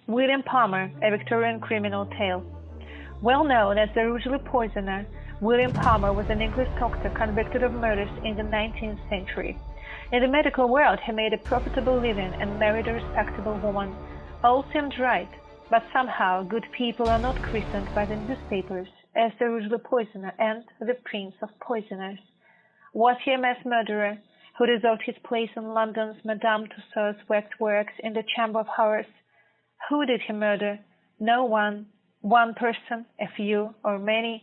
William Palmer, a Victorian criminal tale. Well known as the Rugeley poisoner, William Palmer was an English doctor convicted of murders in the 19th century. In the medical world, he made a profitable living and married a respectable woman. All seemed right, but somehow good people are not christened by the newspapers as the Rugeley poisoner and the Prince of Poisoners. Was he a mass murderer who deserved his place in London's Madame Tussaud's Waxworks in the Chamber of Horrors? Who did he murder? No one. One person, a few, or many?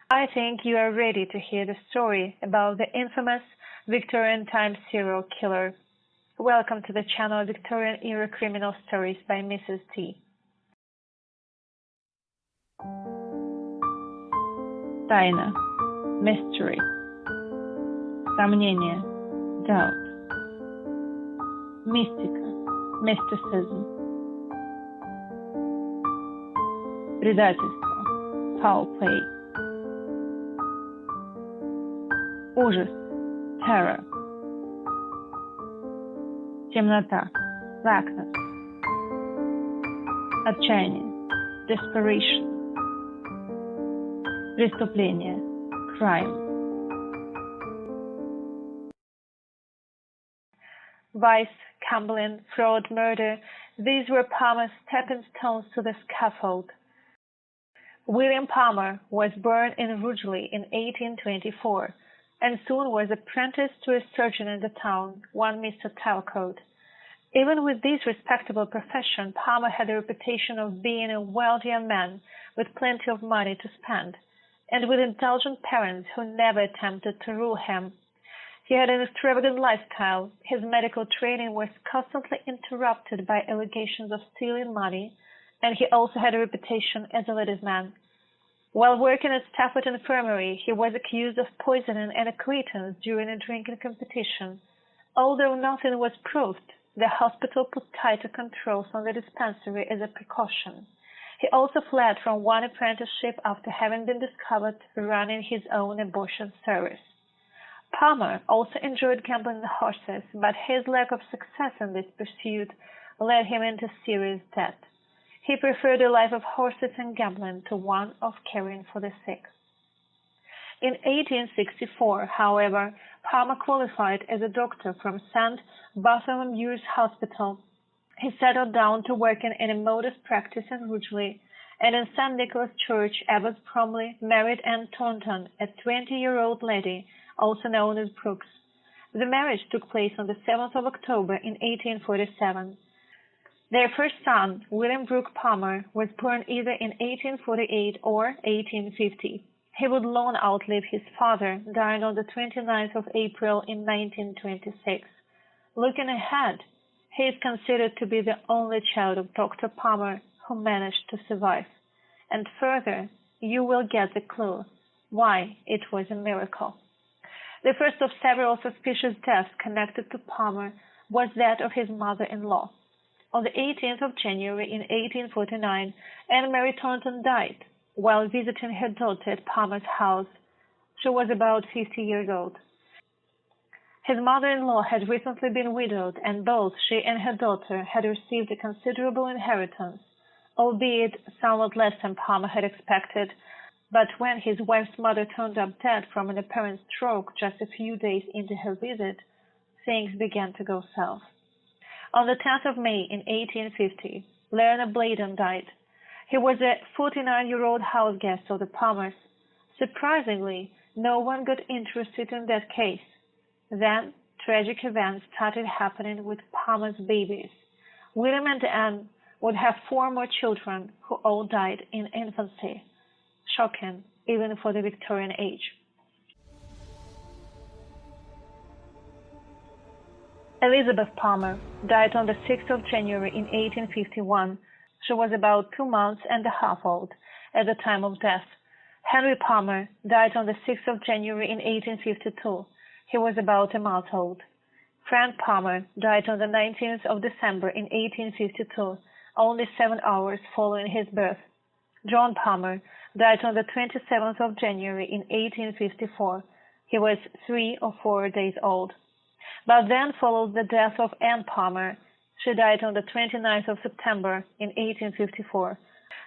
I think you are ready to hear the story about the infamous Victorian time serial killer. Welcome to the channel Victorian Era Criminal Stories by Mrs.D. Тайна, mystery, сомнение, doubt, мистика, mysticism, предательство, foul play, ужас, terror, темнота, darkness, отчаяние, desperation, преступление, crime. Vice, gambling, fraud, murder, these were Palmer's stepping stones to the scaffold. William Palmer was born in Rugeley in 1824 and soon was apprenticed to a surgeon in the town, one Mr. Talcott. Even with this respectable profession, Palmer had a reputation of being a wealthy young man with plenty of money to spend, and with indulgent parents who never attempted to rule him. He had an extravagant lifestyle. His medical training was constantly interrupted by allegations of stealing money, and he also had a reputation as a ladies' man. While working at Stafford Infirmary, he was accused of poisoning an acquaintance during a drinking competition. Although nothing was proved, the hospital put tighter controls on the dispensary as a precaution. He also fled from one apprenticeship after having been discovered running his own abortion service. Palmer also enjoyed gambling the horses, but his lack of success in this pursuit led him into serious debt. He preferred a life of horses and gambling to one of caring for the sick. In 1864, however, Palmer qualified as a doctor from St. Bartholomew's Hospital. He settled down to work in a modest practice in Rugeley, and in St. Nicholas Church, Abbot Bromley married Anne Thornton, a 20-year-old lady, also known as Brooks. The marriage took place on the 7th of October in 1847. Their first son, William Brooke Palmer, was born either in 1848 or 1850. He would long outlive his father, dying on the 29th of April in 1926. Looking ahead, he is considered to be the only child of Dr. Palmer who managed to survive. And further, you will get the clue why it was a miracle. The first of several suspicious deaths connected to Palmer was that of his mother-in-law. On the 18th of January in 1849, Anne Mary Thornton died while visiting her daughter at Palmer's house. She was about 50 years old. His mother-in-law had recently been widowed, and both she and her daughter had received a considerable inheritance, albeit somewhat less than Palmer had expected. But when his wife's mother turned up dead from an apparent stroke just a few days into her visit, things began to go south. On the 10th of May in 1850, Leonard Bladen died. He was a 49-year-old house guest of the Palmers. Surprisingly, no one got interested in that case. Then, tragic events started happening with Palmer's babies. William and Anne would have 4 more children who all died in infancy. Shocking, even for the Victorian age. Elizabeth Palmer died on the 6th of January in 1851. She was about 2 months and a half old at the time of death. Henry Palmer died on the 6th of January in 1852. He was about a month old. Frank Palmer died on the 19th of December in 1852, only 7 hours following his birth. John Palmer died on the 27th of January in 1854. He was 3 or 4 days old. But then followed the death of Anne Palmer, She died on the 29th of September in 1854.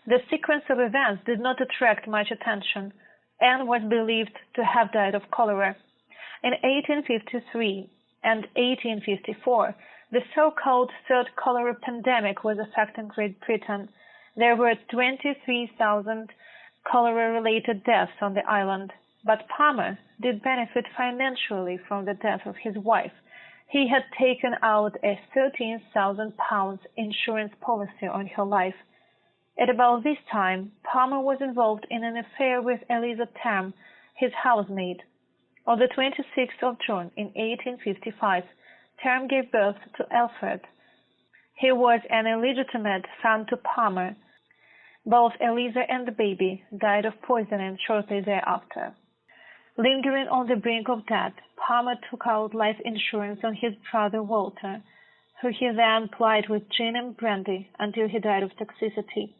The sequence of events did not attract much attention. Anne was believed to have died of cholera. In 1853 and 1854, the so-called third cholera pandemic was affecting Great Britain. There were 23,000 cholera-related deaths on the island, but Palmer did benefit financially from the death of his wife. He had taken out a £13,000 insurance policy on her life. At about this time, Palmer was involved in an affair with Eliza Tam, his housemaid. On the 26th of June in 1855, Tam gave birth to Alfred. He was an illegitimate son to Palmer. Both Eliza and the baby died of poisoning shortly thereafter. Lingering on the brink of death, Palmer took out life insurance on his brother Walter, who he then plied with gin and brandy until he died of toxicity.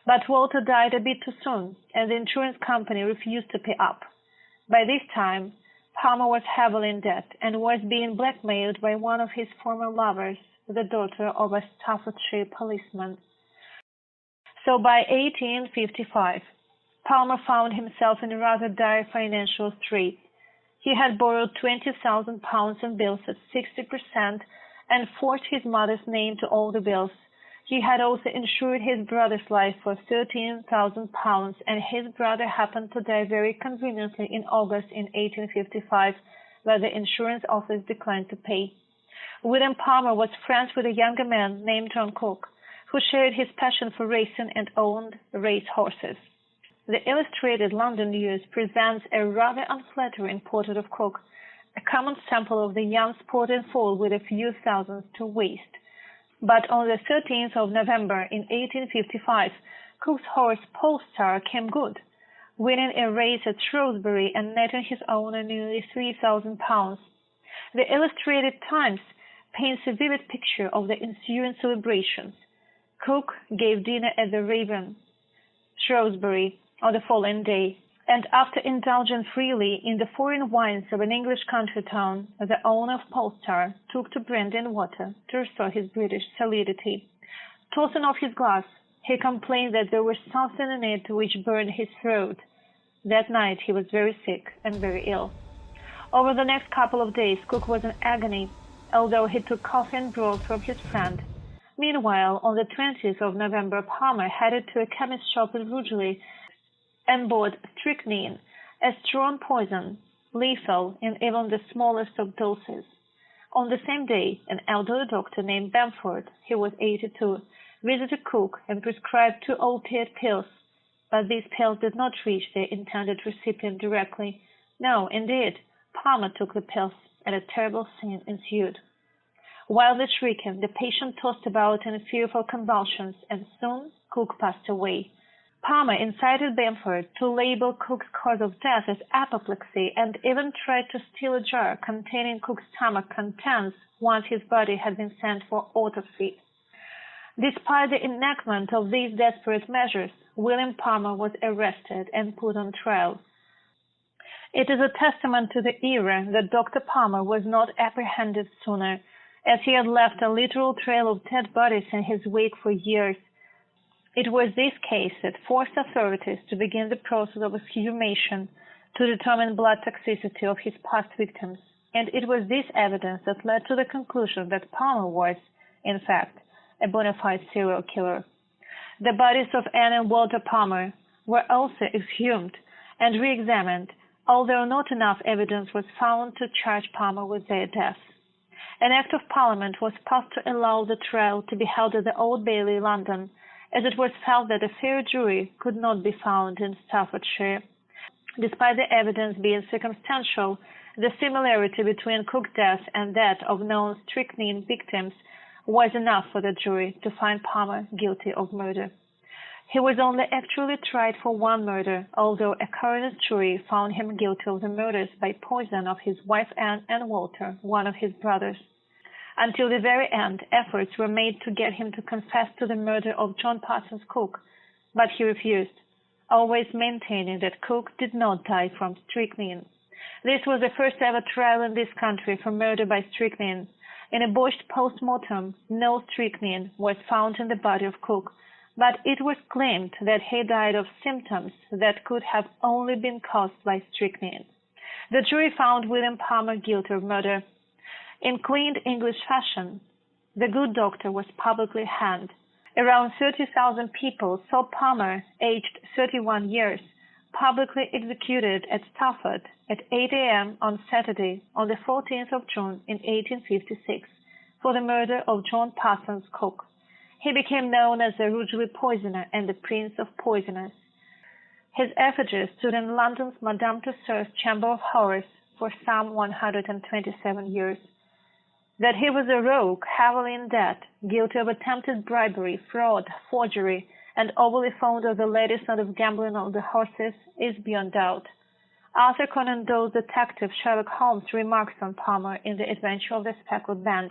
But Walter died a bit too soon, and the insurance company refused to pay up. By this time, Palmer was heavily in debt and was being blackmailed by one of his former lovers, the daughter of a Staffordshire policeman. So by 1855, Palmer found himself in rather dire financial straits. He had borrowed £20,000 in bills at 60% and forged his mother's name to all the bills. He had also insured his brother's life for £13,000, and his brother happened to die very conveniently in August in 1855, but the insurance office declined to pay. William Palmer was friends with a younger man named John Cook, who shared his passion for racing and owned race horses. The Illustrated London News presents a rather unflattering portrait of Cook, a common sample of the young sporting foal with a few thousands to waste. But on the 13th of November in 1855, Cook's horse Polestar came good, winning a race at Shrewsbury and netting his owner nearly £3,000. The Illustrated Times paints a vivid picture of the ensuing celebrations. Cook gave dinner at the Raven, Shrewsbury, on the following day, and after indulging freely in the foreign wines of an English country town, the owner of Polestar took to brandy and water to restore his British solidity. Tossing off his glass, he complained that there was something in it which burned his throat. That night he was very sick and very ill. Over the next couple of days, Cook was in agony, although he took coffee and broth from his friend. Meanwhile, on the 20th of November, Palmer headed to a chemist shop in Rugeley and bought strychnine, a strong poison, lethal in even the smallest of doses. On the same day, an elderly doctor named Bamford, he was 82, visited Cook and prescribed 2 opiate pills, but these pills did not reach their intended recipient directly. No, indeed, Palmer took the pills, and a terrible scene ensued. Wildly shrieking, the patient tossed about in fearful convulsions, and soon Cook passed away. Palmer incited Bamford to label Cook's cause of death as apoplexy and even tried to steal a jar containing Cook's stomach contents once his body had been sent for autopsy. Despite the enactment of these desperate measures, William Palmer was arrested and put on trial. It is a testament to the era that Dr. Palmer was not apprehended sooner, as he had left a literal trail of dead bodies in his wake for years. It was this case that forced authorities to begin the process of exhumation to determine blood toxicity of his past victims, and it was this evidence that led to the conclusion that Palmer was, in fact, a bona fide serial killer. The bodies of Anne and Walter Palmer were also exhumed and re-examined, although not enough evidence was found to charge Palmer with their deaths. An Act of Parliament was passed to allow the trial to be held at the Old Bailey, London, as it was felt that a fair jury could not be found in Staffordshire. Despite the evidence being circumstantial, the similarity between Cook's death and that of known strychnine victims was enough for the jury to find Palmer guilty of murder. He was only actually tried for one murder, although a coroner's jury found him guilty of the murders by poison of his wife Anne and Walter, one of his brothers. Until the very end, efforts were made to get him to confess to the murder of John Parsons Cook, but he refused, always maintaining that Cook did not die from strychnine. This was the first ever trial in this country for murder by strychnine, In a botched post-mortem, no strychnine was found in the body of Cook, but it was claimed that he died of symptoms that could have only been caused by strychnine. The jury found William Palmer guilty of murder. In quaint English fashion, the good doctor was publicly hanged. Around 30,000 people saw Palmer, aged 31 years, publicly executed at Stafford at 8 a.m. on Saturday, on the 14th of June in 1856, for the murder of John Parsons Cook. He became known as the Rugeley poisoner and the Prince of Poisoners. His effigy stood in London's Madame Tussauds Chamber of Horrors for some 127 years. That he was a rogue, heavily in debt, guilty of attempted bribery, fraud, forgery, and overly fond of the latest sort of gambling on the horses is beyond doubt. Arthur Conan Doyle's detective Sherlock Holmes remarks on Palmer in The Adventure of the Speckled Band.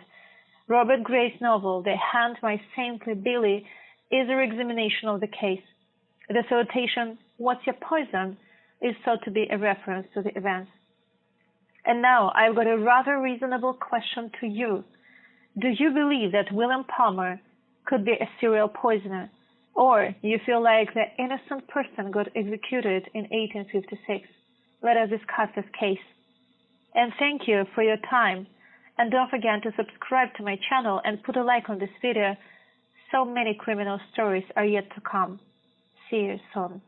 Robert Gray's novel, The Hand My Saintly Billy, is a re-examination of the case. The salutation, "What's your poison?" is thought to be a reference to the events. And now I've got a rather reasonable question to you. Do you believe that William Palmer could be a serial poisoner? Or you feel like the innocent person got executed in 1856? Let us discuss this case. And thank you for your time. And don't forget to subscribe to my channel and put a like on this video. So many criminal stories are yet to come. See you soon.